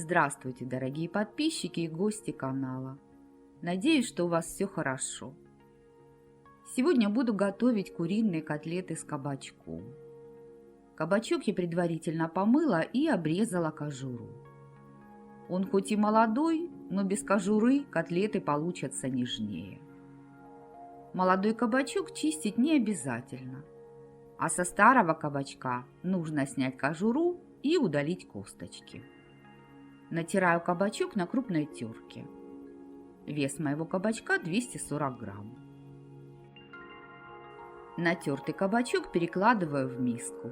Здравствуйте, дорогие подписчики и гости канала. Надеюсь, что у вас все хорошо. Сегодня буду готовить куриные котлеты с кабачком. Кабачок я предварительно помыла и обрезала кожуру. Он хоть и молодой, но без кожуры котлеты получатся нежнее. Молодой кабачок чистить не обязательно, а со старого кабачка нужно снять кожуру и удалить косточки. Натираю кабачок на крупной терке. Вес моего кабачка 240 грамм. Натертый кабачок перекладываю в миску.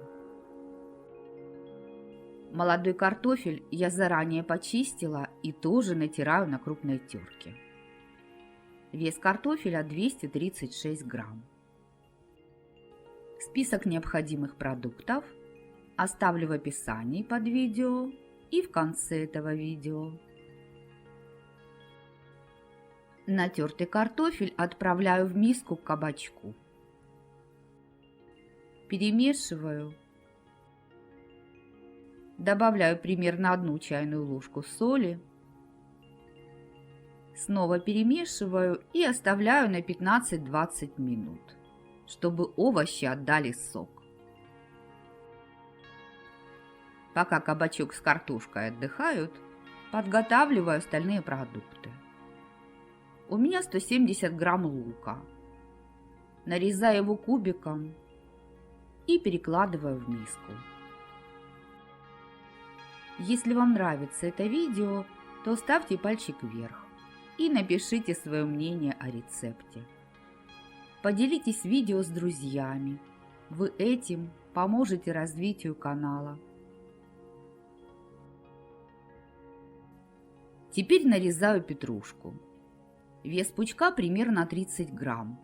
Молодой картофель я заранее почистила и тоже натираю на крупной терке. Вес картофеля 236 грамм. Список необходимых продуктов оставлю в описании под видео и в конце этого видео. Натертый картофель отправляю в миску к кабачку. Перемешиваю. Добавляю примерно 1 чайную ложку соли. Снова перемешиваю и оставляю на 15-20 минут, чтобы овощи отдали сок. Пока кабачок с картошкой отдыхают, подготавливаю остальные продукты. У меня 170 грамм лука. Нарезаю его кубиком и перекладываю в миску. Если вам нравится это видео, то ставьте пальчик вверх и напишите свое мнение о рецепте. Поделитесь видео с друзьями. Вы этим поможете развитию канала. Теперь нарезаю петрушку. Вес пучка примерно 30 грамм.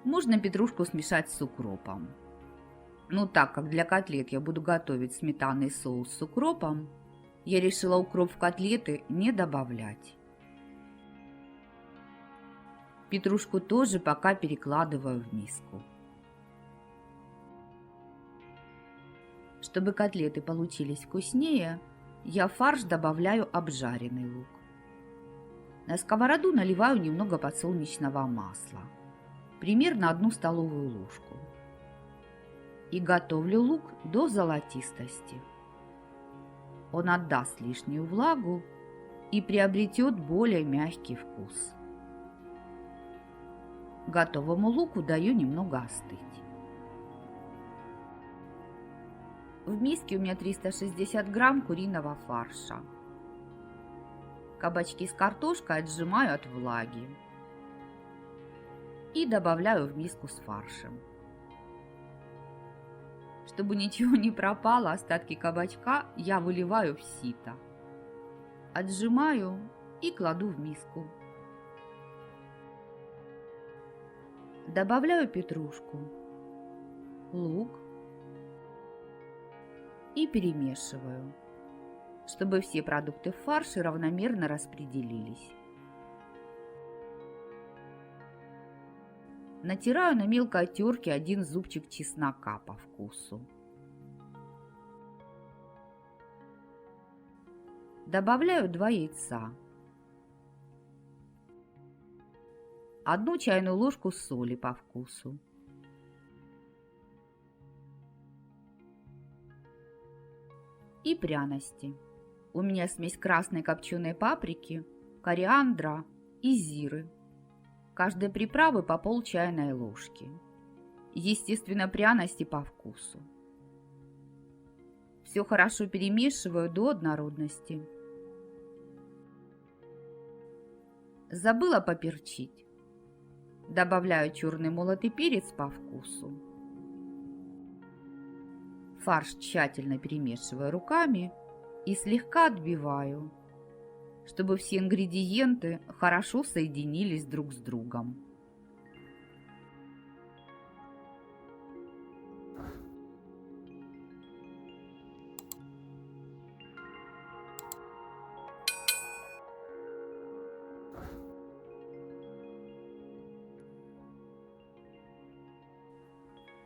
Можно петрушку смешать с укропом. Но так как для котлет я буду готовить сметанный соус с укропом, я решила укроп в котлеты не добавлять. Петрушку тоже пока перекладываю в миску. Чтобы котлеты получились вкуснее, я в фарш добавляю обжаренный лук. На сковороду наливаю немного подсолнечного масла, примерно 1 столовую ложку. И готовлю лук до золотистости. Он отдаст лишнюю влагу и приобретет более мягкий вкус. Готовому луку даю немного остыть. В миске у меня 360 грамм куриного фарша. Кабачки с картошкой отжимаю от влаги и добавляю в миску с фаршем. Чтобы ничего не пропало, остатки кабачка я выливаю в сито. Отжимаю и кладу в миску. Добавляю петрушку, лук и перемешиваю, чтобы все продукты в фарше равномерно распределились. Натираю на мелкой терке 1 зубчик чеснока по вкусу. Добавляю 2 яйца, 1 чайную ложку соли по вкусу. И пряности. У меня смесь красной копченой паприки, кориандра и зиры. Каждой приправы по пол чайной ложки. Естественно, пряности по вкусу. Все хорошо перемешиваю до однородности. Забыла поперчить. Добавляю черный молотый перец по вкусу. Фарш тщательно перемешиваю руками и слегка отбиваю, чтобы все ингредиенты хорошо соединились друг с другом.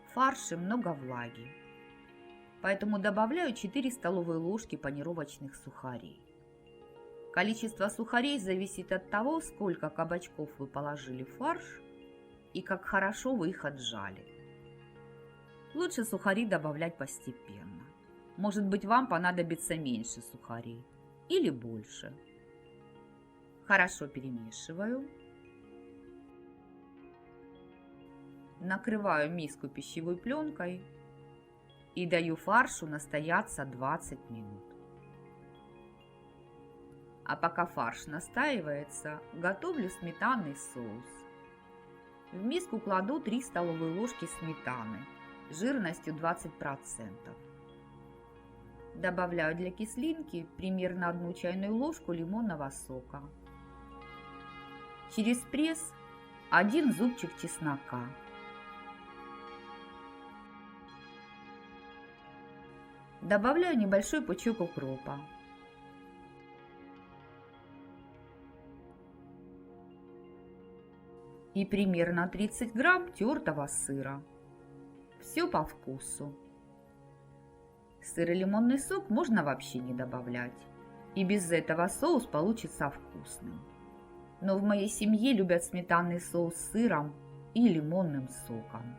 В фарше много влаги. поэтому добавляю 4 столовые ложки панировочных сухарей. Количество сухарей зависит от того, сколько кабачков вы положили в фарш и как хорошо вы их отжали. Лучше сухари добавлять постепенно. Может быть, вам понадобится меньше сухарей или больше. Хорошо перемешиваю. Накрываю миску пищевой пленкой и даю фаршу настояться 20 минут. А пока фарш настаивается, готовлю сметанный соус. В миску кладу 3 столовые ложки сметаны жирностью 20%. Добавляю для кислинки примерно 1 чайную ложку лимонного сока. Через пресс 1 зубчик чеснока. Добавляю небольшой пучок укропа. И примерно 30 грамм тертого сыра. Все по вкусу. Сыр и лимонный сок можно вообще не добавлять. И без этого соус получится вкусным. Но в моей семье любят сметанный соус с сыром и лимонным соком.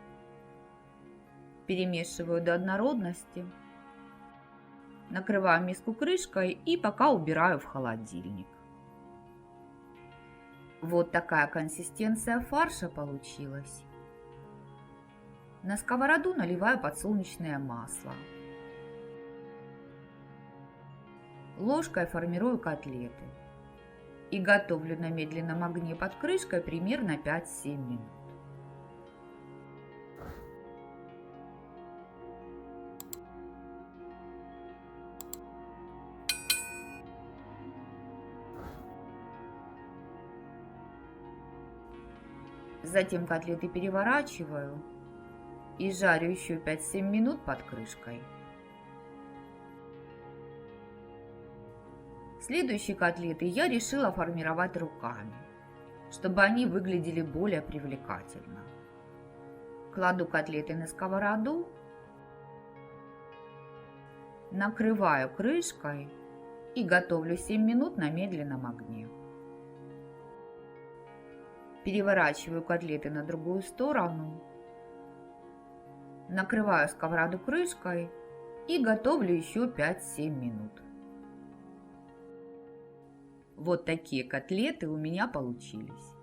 Перемешиваю до однородности. Накрываю миску крышкой и пока убираю в холодильник. Вот такая консистенция фарша получилась. На сковороду наливаю подсолнечное масло. Ложкой формирую котлеты. И готовлю на медленном огне под крышкой примерно 5-7 минут. Затем котлеты переворачиваю и жарю еще 5-7 минут под крышкой. Следующие котлеты я решила формировать руками, чтобы они выглядели более привлекательно. Кладу котлеты на сковороду, накрываю крышкой и готовлю 7 минут на медленном огне. Переворачиваю котлеты на другую сторону, накрываю сковороду крышкой и готовлю еще 5-7 минут. Вот такие котлеты у меня получились.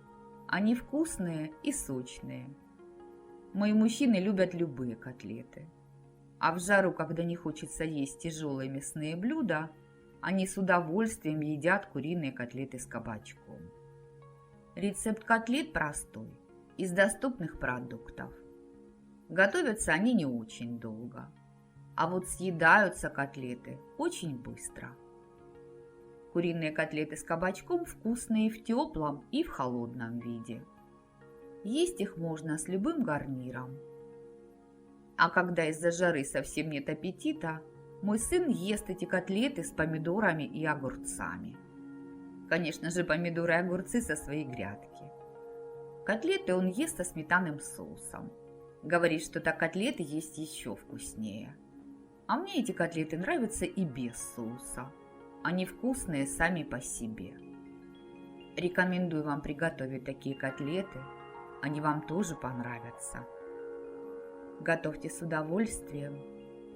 Они вкусные и сочные. Мои мужчины любят любые котлеты. А в жару, когда не хочется есть тяжелые мясные блюда, они с удовольствием едят куриные котлеты с кабачком. Рецепт котлет простой, из доступных продуктов. Готовятся они не очень долго, а вот съедаются котлеты очень быстро. Куриные котлеты с кабачком вкусные в теплом и в холодном виде. Есть их можно с любым гарниром. А когда из-за жары совсем нет аппетита, мой сын ест эти котлеты с помидорами и огурцами. Конечно же, помидоры и огурцы со своей грядки. Котлеты он ест со сметанным соусом. Говорит, что так котлеты есть еще вкуснее. А мне эти котлеты нравятся и без соуса. Они вкусные сами по себе. Рекомендую вам приготовить такие котлеты. Они вам тоже понравятся. Готовьте с удовольствием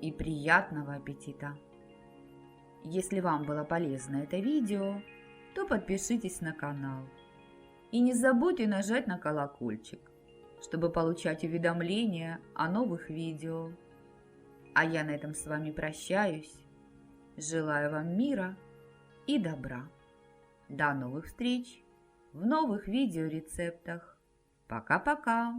и приятного аппетита! Если вам было полезно это видео, то подпишитесь на канал. И не забудьте нажать на колокольчик, чтобы получать уведомления о новых видео. А я на этом с вами прощаюсь. Желаю вам мира и добра. До новых встреч в новых видеорецептах. Пока-пока!